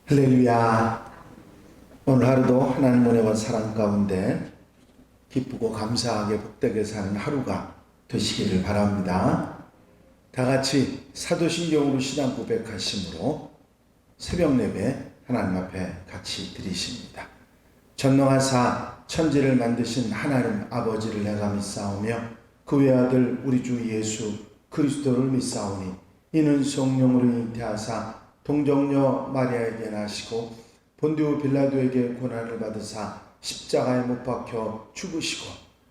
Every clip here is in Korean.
할렐루야. 오늘 하루도 하나님 은혜와 사랑 가운데 기쁘고 감사하게 복되게 사는 하루가 되시기를 바랍니다. 다 같이 사도신경으로 신앙 고백하심으로 새벽 예배 하나님 앞에 같이 드리십니다. 전능하사 천지를 만드신 하나님 아버지를 내가 믿사오며 그 외아들 우리 주 예수 그리스도를 믿사오니 이는 성령으로 잉태하사 동정녀 마리아에게 나시고 본디오 빌라도에게 고난을 받으사 십자가에 못 박혀 죽으시고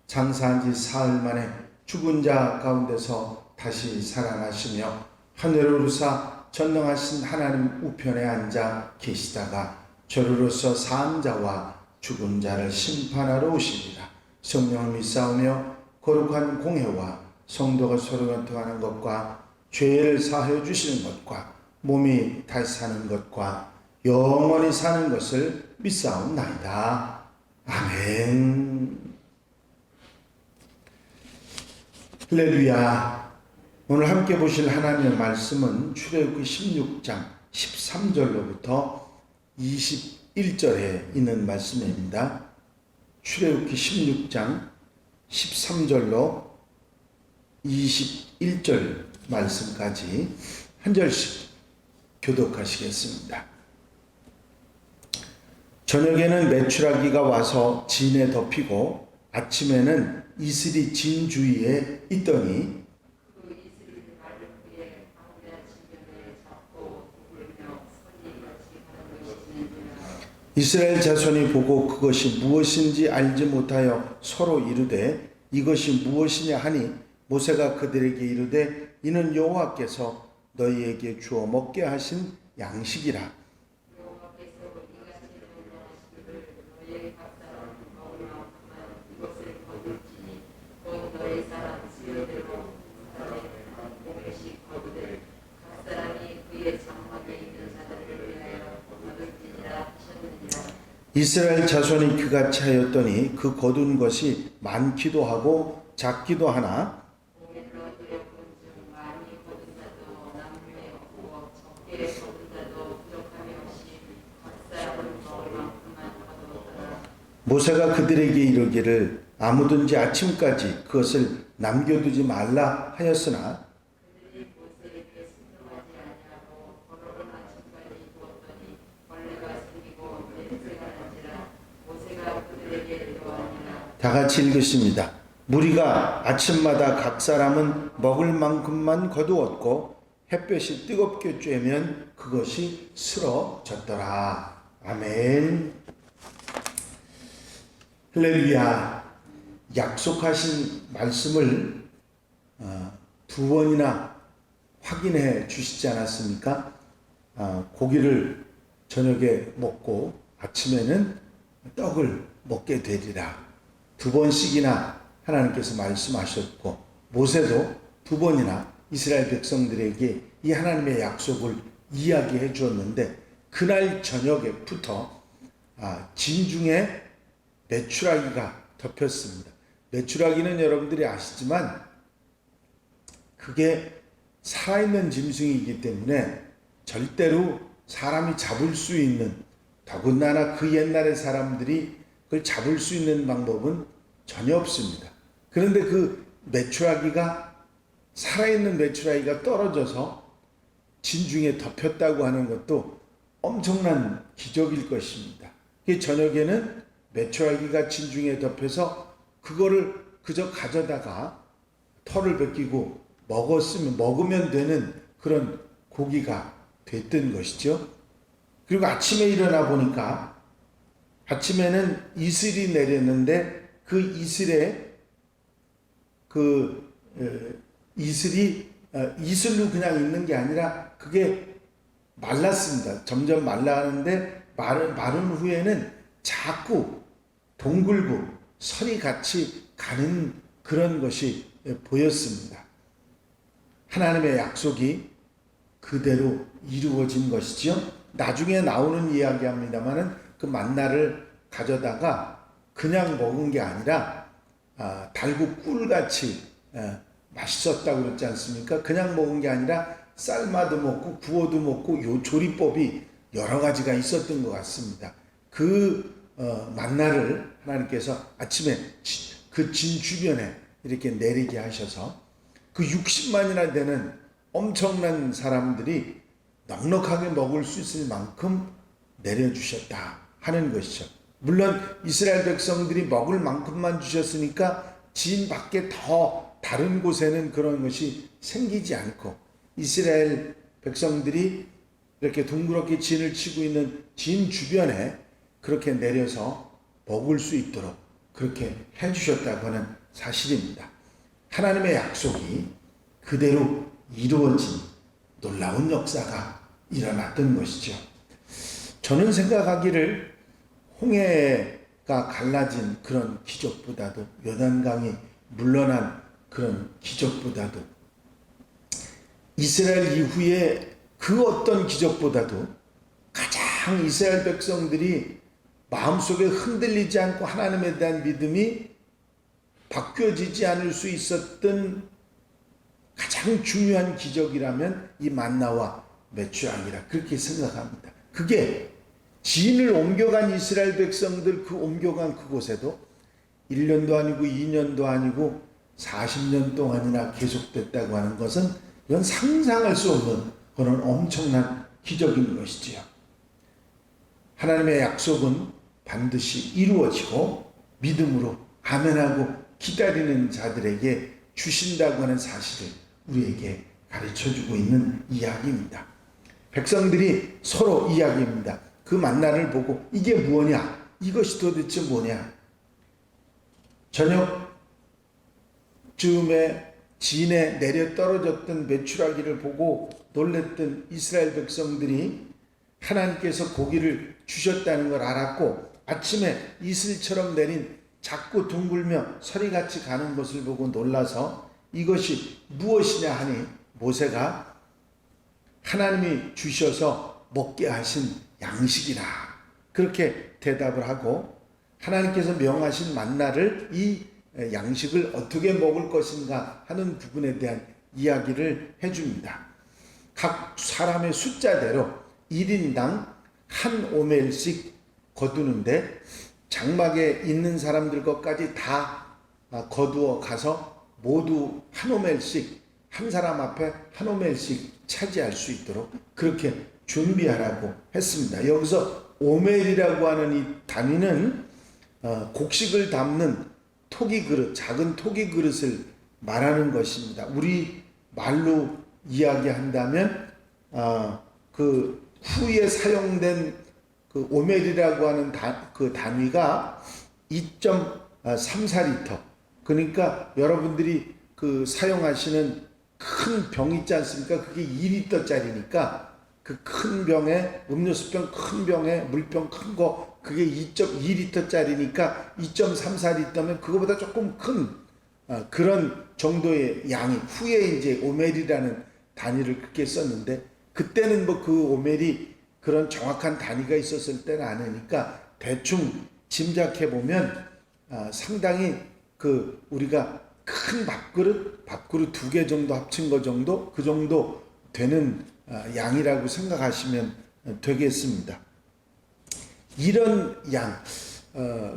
장사한 지 사흘 만에 죽은 자 가운데서 다시 살아나시며 하늘을 오르사 전능하신 하나님 우편에 앉아 계시다가 저로서 산 자와 죽은 자를 심판하러 오시리라. 성령을 믿사오며 거룩한 공회와 성도가 서로 연통하는 것과 죄를 사하여 주시는 것과 몸이 다시 사는 것과 영원히 사는 것을 믿사옵나이다. 아멘. 할렐루야. 오늘 함께 보실 하나님의 말씀은 출애굽기 16장 13절로부터 21절에 있는 말씀입니다. 출애굽기 16장 13절로 21절 말씀까지 한 절씩 교독하시겠습니다. 저녁에는 메추라기가 와서 진에 덮이고 아침에는 이슬이 진 주위에 있더니 이스라엘 자손이 보고 그것이 무엇인지 알지 못하여 서로 이르되 이것이 무엇이냐 하니 모세가 그들에게 이르되 이는 여호와께서 너희에게 주어 먹게 하신 양식이라. 이스라엘 자손이 그같이 하였더니 그 거둔 것이 많기도 하고 작기도 하나 모세가 그들에게 이르기를 아무든지 아침까지 그것을 남겨두지 말라 하였으나 다 같이 읽으십니다. 무리가 아침마다 각 사람은 먹을 만큼만 거두었고 햇볕이 뜨겁게 쬐면 그것이 쓰러졌더라. 아멘. 할렐루야. 약속하신 말씀을 두 번이나 확인해 주시지 않았습니까? 고기를 저녁에 먹고 아침에는 떡을 먹게 되리라. 두 번씩이나 하나님께서 말씀하셨고 모세도 두 번이나 이스라엘 백성들에게 이 하나님의 약속을 이야기해 주었는데 그날 저녁에부터 진중에 메추라기가 덮였습니다. 메추라기는 여러분들이 아시지만 그게 살아있는 짐승이기 때문에 절대로 사람이 잡을 수 있는, 더군다나 그 옛날의 사람들이 그걸 잡을 수 있는 방법은 전혀 없습니다. 그런데 그 메추라기가, 살아있는 메추라기가 떨어져서 진중에 덮였다고 하는 것도 엄청난 기적일 것입니다. 저녁에는 메추라기가 진중에 덮여서 그거를 그저 가져다가 털을 벗기고 먹으면 되는 그런 고기가 됐던 것이죠. 그리고 아침에 일어나 보니까 아침에는 이슬이 내렸는데 그 이슬에 이슬이 이슬로 그냥 있는 게 아니라 그게 말랐습니다. 점점 말라가는데 마른 후에는 자꾸 동글고 설이 같이 가는 그런 것이 보였습니다. 하나님의 약속이 그대로 이루어진 것이지요. 나중에 나오는 이야기합니다마는 그 만나를 가져다가 그냥 먹은 게 아니라 달고 꿀같이 맛있었다고 그랬지 않습니까? 그냥 먹은 게 아니라 삶아도 먹고 구워도 먹고 요 조리법이 여러 가지가 있었던 것 같습니다. 그 만나를 하나님께서 아침에 그 진 주변에 이렇게 내리게 하셔서 그 60만이나 되는 엄청난 사람들이 넉넉하게 먹을 수 있을 만큼 내려주셨다 하는 것이죠. 물론 이스라엘 백성들이 먹을 만큼만 주셨으니까 진 밖에 더 다른 곳에는 그런 것이 생기지 않고 이스라엘 백성들이 이렇게 둥그렇게 진을 치고 있는 진 주변에 그렇게 내려서 먹을 수 있도록 그렇게 해주셨다고 하는 사실입니다. 하나님의 약속이 그대로 이루어진 놀라운 역사가 일어났던 것이죠. 저는 생각하기를 홍해가 갈라진 그런 기적보다도 요단강이 물러난 그런 기적보다도 이스라엘 이후에 그 어떤 기적보다도 가장 이스라엘 백성들이 마음속에 흔들리지 않고 하나님에 대한 믿음이 바뀌어지지 않을 수 있었던 가장 중요한 기적이라면 이 만나와 메추라기라 그렇게 생각합니다. 그게 진을 옮겨간 이스라엘 백성들 그 옮겨간 그곳에도 1년도 아니고 2년도 아니고 40년 동안이나 계속됐다고 하는 것은 이건 상상할 수 없는 그런 엄청난 기적인 것이지요. 하나님의 약속은 반드시 이루어지고 믿음으로 아멘하고 기다리는 자들에게 주신다고 하는 사실을 우리에게 가르쳐주고 있는 이야기입니다. 백성들이 서로 이야기합니다. 그 만나를 보고 이게 뭐냐? 이것이 도대체 뭐냐? 저녁쯤에 진에 내려 떨어졌던 메추라기를 보고 놀랬던 이스라엘 백성들이 하나님께서 고기를 주셨다는 걸 알았고 아침에 이슬처럼 내린 작고 둥글며 서리같이 가는 것을 보고 놀라서 이것이 무엇이냐 하니 모세가 하나님이 주셔서 먹게 하신 양식이라 그렇게 대답을 하고 하나님께서 명하신 만나를 이 양식을 어떻게 먹을 것인가 하는 부분에 대한 이야기를 해줍니다. 각 사람의 숫자대로 1인당 한 오멜씩 거두는데 장막에 있는 사람들 것까지 다 거두어 가서 모두 한 오멜씩 한 사람 앞에 한 오멜씩 차지할 수 있도록 그렇게 준비하라고 했습니다. 여기서 오멜이라고 하는 이 단위는 곡식을 담는 토기 그릇, 작은 토기 그릇을 말하는 것입니다. 우리 말로 이야기한다면 그 후에 사용된 그 오멜이라고 하는 그 단위가 2.34리터. 그러니까 여러분들이 그 사용하시는 큰 병 있지 않습니까? 그게 2리터짜리니까 그 큰 병에 음료수병 큰 병에 물병 큰 거 그게 2.2리터짜리니까 2.34리터면 그거보다 조금 큰 그런 정도의 양이 후에 이제 오멜이라는 단위를 그렇게 썼는데 그때는 뭐 그 오멜이 그런 정확한 단위가 있었을 때는 아니니까 대충 짐작해 보면 상당히 그 우리가 큰 밥그릇 2개 정도 합친 거 정도 그 정도 되는 양이라고 생각하시면 되겠습니다. 이런 양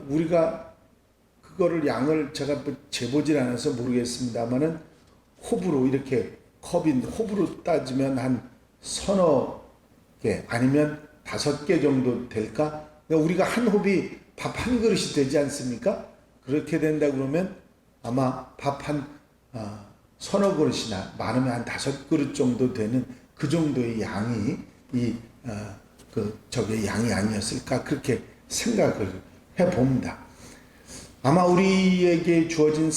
우리가 그거를 양을 제가 재보질 않아서 모르겠습니다만은 홉으로 이렇게 컵인 홉으로 따지면 한 서너 개 아니면 5개 정도 될까? 그러니까 우리가 한 홉이 밥 한 그릇이 되지 않습니까? 그렇게 된다 그러면 아마 밥 한 서너 그릇이나 많으면 한 5그릇 정도 되는 그 정도의 양이 저게 양이 아니었을까 그렇게 생각을 해봅니다. 아마 우리에게 주어진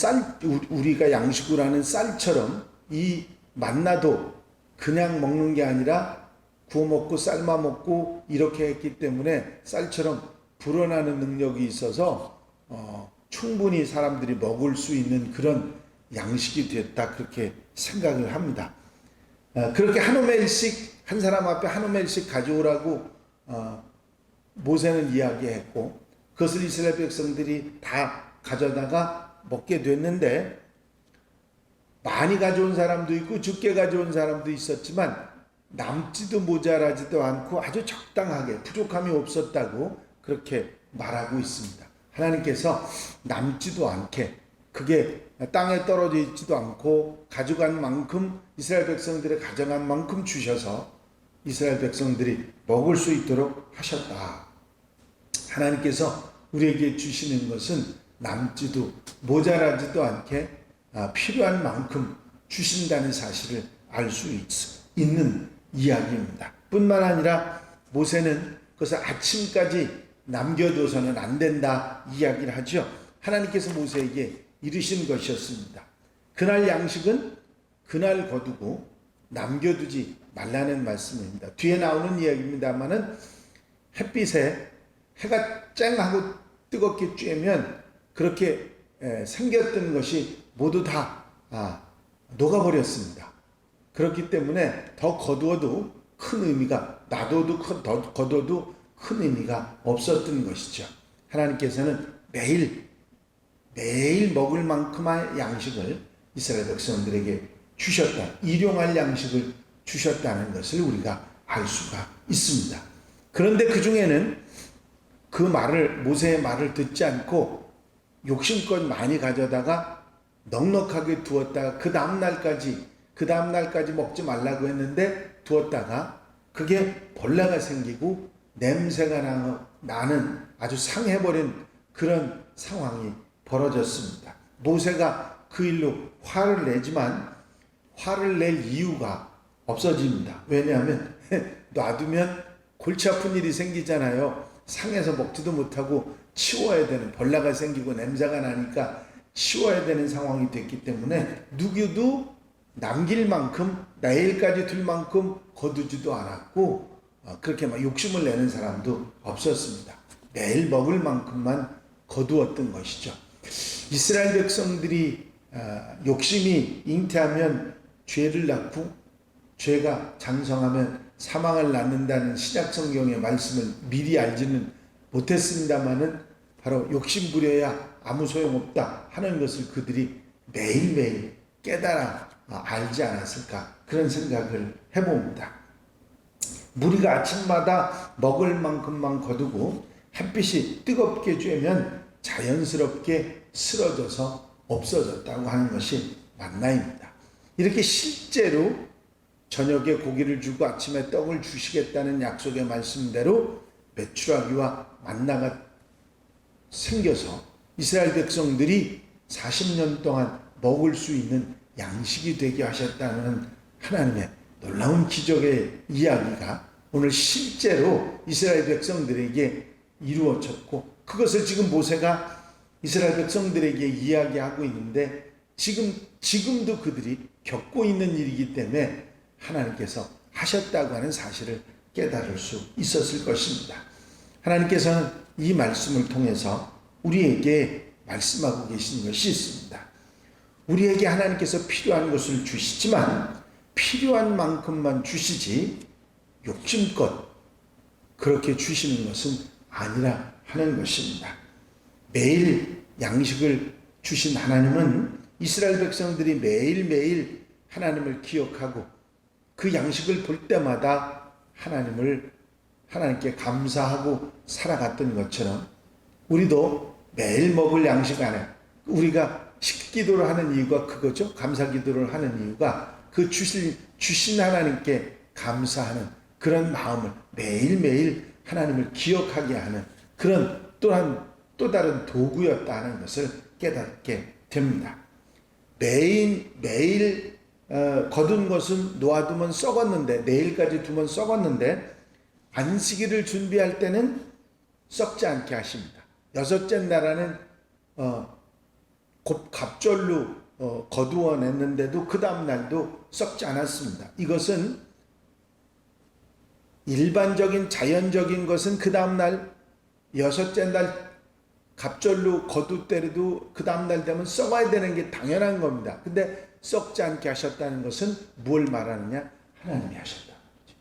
우리가 양식으로 하는 쌀처럼 이 만나도 그냥 먹는 게 아니라 구워 먹고 삶아 먹고 이렇게 했기 때문에 쌀처럼 불어나는 능력이 있어서 충분히 사람들이 먹을 수 있는 그런 양식이 됐다 그렇게 생각을 합니다. 그렇게 한 오멜씩 한 사람 앞에 한 오멜씩 가져오라고 모세는 이야기했고 그것을 이스라엘 백성들이 다 가져다가 먹게 됐는데 많이 가져온 사람도 있고 적게 가져온 사람도 있었지만 남지도 모자라지도 않고 아주 적당하게 부족함이 없었다고 그렇게 말하고 있습니다. 하나님께서 남지도 않게 그게 땅에 떨어져 있지도 않고 가져간 만큼 이스라엘 백성들이 가져간 만큼 주셔서 이스라엘 백성들이 먹을 수 있도록 하셨다. 하나님께서 우리에게 주시는 것은 남지도 모자라지도 않게 필요한 만큼 주신다는 사실을 알 수 있는 이야기입니다. 뿐만 아니라 모세는 그것을 아침까지 남겨둬서는 안 된다 이야기를 하죠. 하나님께서 모세에게 이르신 것이었습니다. 그날 양식은 그날 거두고 남겨두지 말라는 말씀입니다. 뒤에 나오는 이야기입니다만은 햇빛에 해가 쨍하고 뜨겁게 쬐면 그렇게 생겼던 것이 모두 다 녹아버렸습니다. 그렇기 때문에 더 거두어도 큰 의미가 놔둬도 더 거둬도 큰 의미가 없었던 것이죠. 하나님께서는 매일 먹을 만큼의 양식을 이스라엘 백성들에게 주셨다. 일용할 양식을 주셨다는 것을 우리가 알 수가 있습니다. 그런데 그 중에는 그 말을 모세의 말을 듣지 않고 욕심껏 많이 가져다가 넉넉하게 두었다가 그 다음날까지 먹지 말라고 했는데 두었다가 그게 벌레가 생기고 냄새가 나는 아주 상해버린 그런 상황이 벌어졌습니다. 모세가 그 일로 화를 내지만 화를 낼 이유가 없어집니다. 왜냐하면 놔두면 골치 아픈 일이 생기잖아요. 상해서 먹지도 못하고 치워야 되는, 벌레가 생기고 냄새가 나니까 치워야 되는 상황이 됐기 때문에 누구도 남길 만큼 내일까지 둘 만큼 거두지도 않았고 그렇게 막 욕심을 내는 사람도 없었습니다. 매일 먹을 만큼만 거두었던 것이죠. 이스라엘 백성들이 욕심이 잉태하면 죄를 낳고 죄가 장성하면 사망을 낳는다는 신약 성경의 말씀을 미리 알지는 못했습니다마는 바로 욕심 부려야 아무 소용없다 하는 것을 그들이 매일매일 깨달아 알지 않았을까 그런 생각을 해봅니다. 무리가 아침마다 먹을 만큼만 거두고 햇빛이 뜨겁게 쬐면 자연스럽게 쓰러져서 없어졌다고 하는 것이 만나입니다. 이렇게 실제로 저녁에 고기를 주고 아침에 떡을 주시겠다는 약속의 말씀대로 메추라기와 만나가 생겨서 이스라엘 백성들이 40년 동안 먹을 수 있는 양식이 되게 하셨다는 하나님의 놀라운 기적의 이야기가 오늘 실제로 이스라엘 백성들에게 이루어졌고 그것을 지금 모세가 이스라엘 백성들에게 이야기하고 있는데 지금도 그들이 겪고 있는 일이기 때문에 하나님께서 하셨다고 하는 사실을 깨달을 수 있었을 것입니다. 하나님께서는 이 말씀을 통해서 우리에게 말씀하고 계신 것이 있습니다. 우리에게 하나님께서 필요한 것을 주시지만 필요한 만큼만 주시지 욕심껏 그렇게 주시는 것은 아니라 하는 것입니다. 매일 양식을 주신 하나님은 이스라엘 백성들이 매일매일 하나님을 기억하고 그 양식을 볼 때마다 하나님께 감사하고 살아갔던 것처럼 우리도 매일 먹을 양식 안에 우리가 식기도를 하는 이유가 그거죠. 감사기도를 하는 이유가 그 주신 하나님께 감사하는 그런 마음을 매일매일 하나님을 기억하게 하는 그런 또 다른 도구였다는 것을 깨닫게 됩니다. 매일 거둔 것은 놓아두면 썩었는데 내일까지 두면 썩었는데 안식일을 준비할 때는 썩지 않게 하십니다. 여섯째 날에는 곧 갑절로 거두어냈는데도 그 다음 날도 썩지 않았습니다. 이것은 일반적인 자연적인 것은 그 다음 날 여섯째 날 갑절로 거두때려도 그 다음 날 되면 썩어야 되는 게 당연한 겁니다. 근데 썩지 않게 하셨다는 것은 뭘 말하느냐? 하나님이 하셨다는 거죠.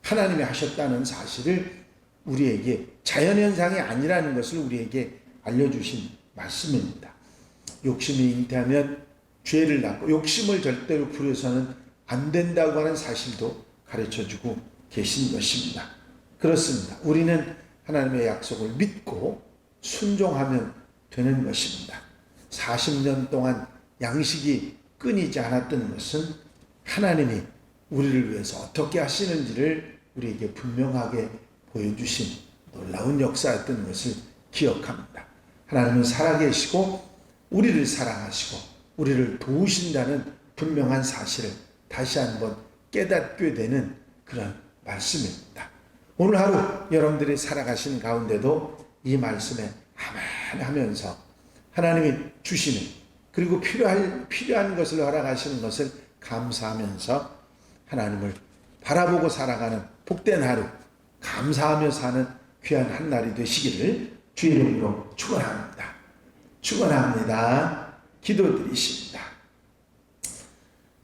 하나님이 하셨다는 사실을 우리에게 자연현상이 아니라는 것을 우리에게 알려주신 말씀입니다. 욕심이 잉태하면 죄를 낳고 욕심을 절대로 부려서는 안 된다고 하는 사실도 가르쳐주고 계신 것입니다. 그렇습니다. 우리는 하나님의 약속을 믿고 순종하면 되는 것입니다. 40년 동안 양식이 끊이지 않았던 것은 하나님이 우리를 위해서 어떻게 하시는지를 우리에게 분명하게 보여주신 놀라운 역사였던 것을 기억합니다. 하나님은 살아계시고 우리를 사랑하시고 우리를 도우신다는 분명한 사실을 다시 한번 깨닫게 되는 그런 말씀입니다. 오늘 하루 여러분들이 살아가시는 가운데도 이 말씀에 아멘 하면서 하나님이 주시는 그리고 필요한 것을 허락하시는 것을 감사하면서 하나님을 바라보고 살아가는 복된 하루, 감사하며 사는 귀한 한 날이 되시기를 주의 이름으로 축원합니다. 축원합니다. 기도드리십니다.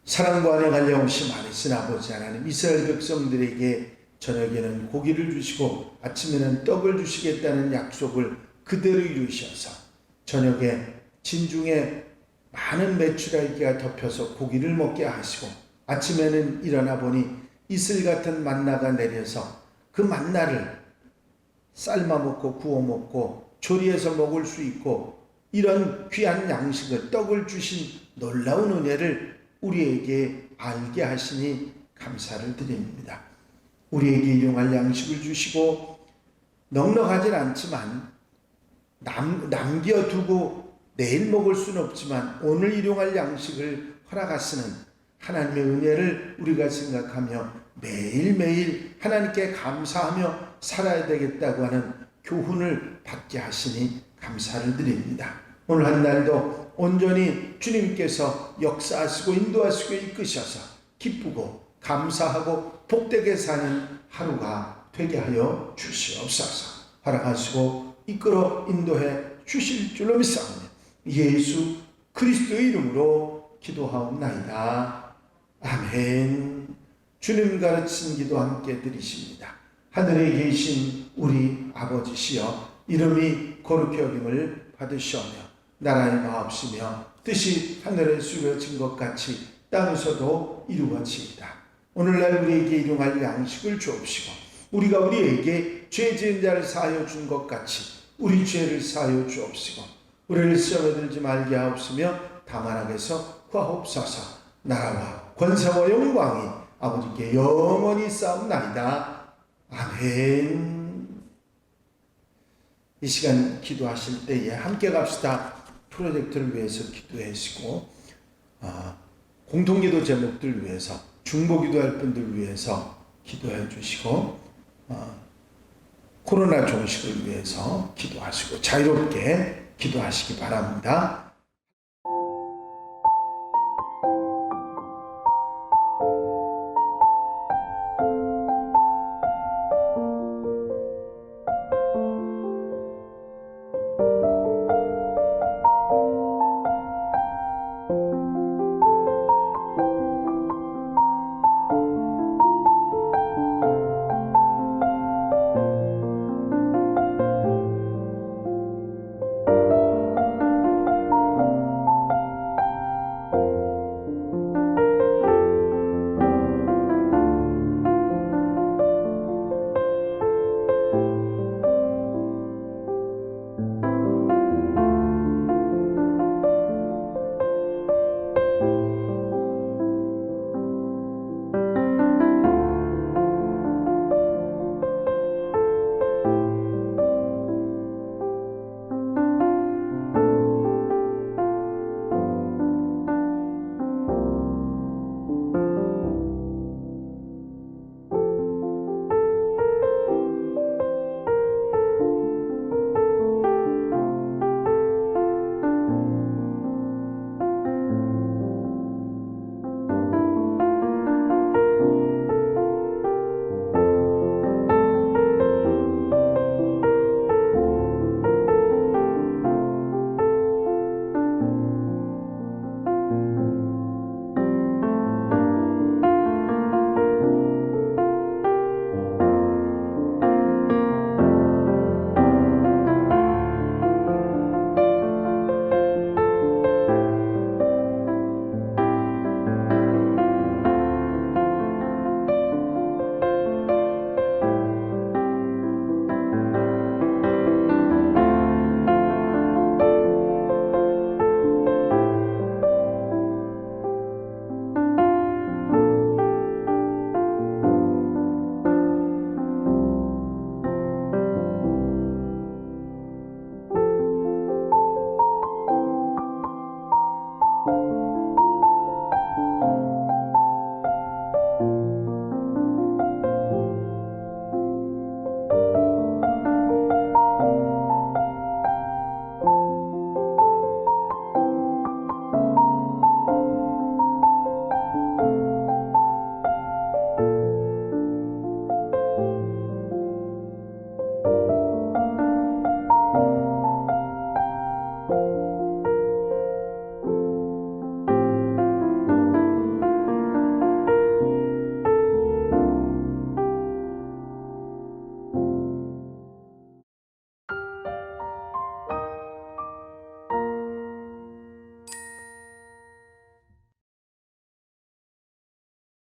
사랑과 은혜 갈려오시 많으신 아버지 하나님, 이스라엘 백성들에게 저녁에는 고기를 주시고 아침에는 떡을 주시겠다는 약속을 그대로 이루셔서 저녁에 진중에 많은 메추라기가 덮여서 고기를 먹게 하시고 아침에는 일어나 보니 이슬 같은 만나가 내려서 그 만나를 삶아 먹고 구워 먹고 조리해서 먹을 수 있고 이런 귀한 양식을 떡을 주신 놀라운 은혜를 우리에게 알게 하시니 감사를 드립니다. 우리에게 일용할 양식을 주시고 넉넉하진 않지만 남겨두고 내일 먹을 수는 없지만 오늘 일용할 양식을 허락하시는 하나님의 은혜를 우리가 생각하며 매일매일 하나님께 감사하며 살아야 되겠다고 하는 교훈을 받게 하시니 감사를 드립니다. 오늘 한 날도 온전히 주님께서 역사하시고 인도하시고 이끄셔서 기쁘고 감사하고 복되게 사는 하루가 되게 하여 주시옵소서. 허락하시고 이끌어 인도해 주실 줄로 믿사오며 예수 그리스도의 이름으로 기도하옵나이다. 아멘. 주님 가르친 기도 함께 드리십니다. 하늘에 계신 우리 아버지시여, 이름이 거룩히 여김을 받으시오며 나라의 마옵시며 뜻이 하늘에서 이루어진 것 같이 땅에서도 이루어지이다. 오늘날 우리에게 일용할 양식을 주옵시고 우리가 우리에게 죄 지은 자를 사하여 준 것 같이 우리 죄를 사하여 주옵시고 우리를 시험에 들지 말게 하옵시며 다만 악에서 구하옵소서. 나라와 권세와 영광이 아버지께 영원히 싸움나이다. 아멘. 이 시간 기도하실 때에 함께 갑시다 프로젝트를 위해서 기도하시고 공통기도 제목들 위해서 중보기도할 분들 위해서 기도해 주시고 코로나 종식을 위해서 기도하시고 자유롭게 기도하시기 바랍니다.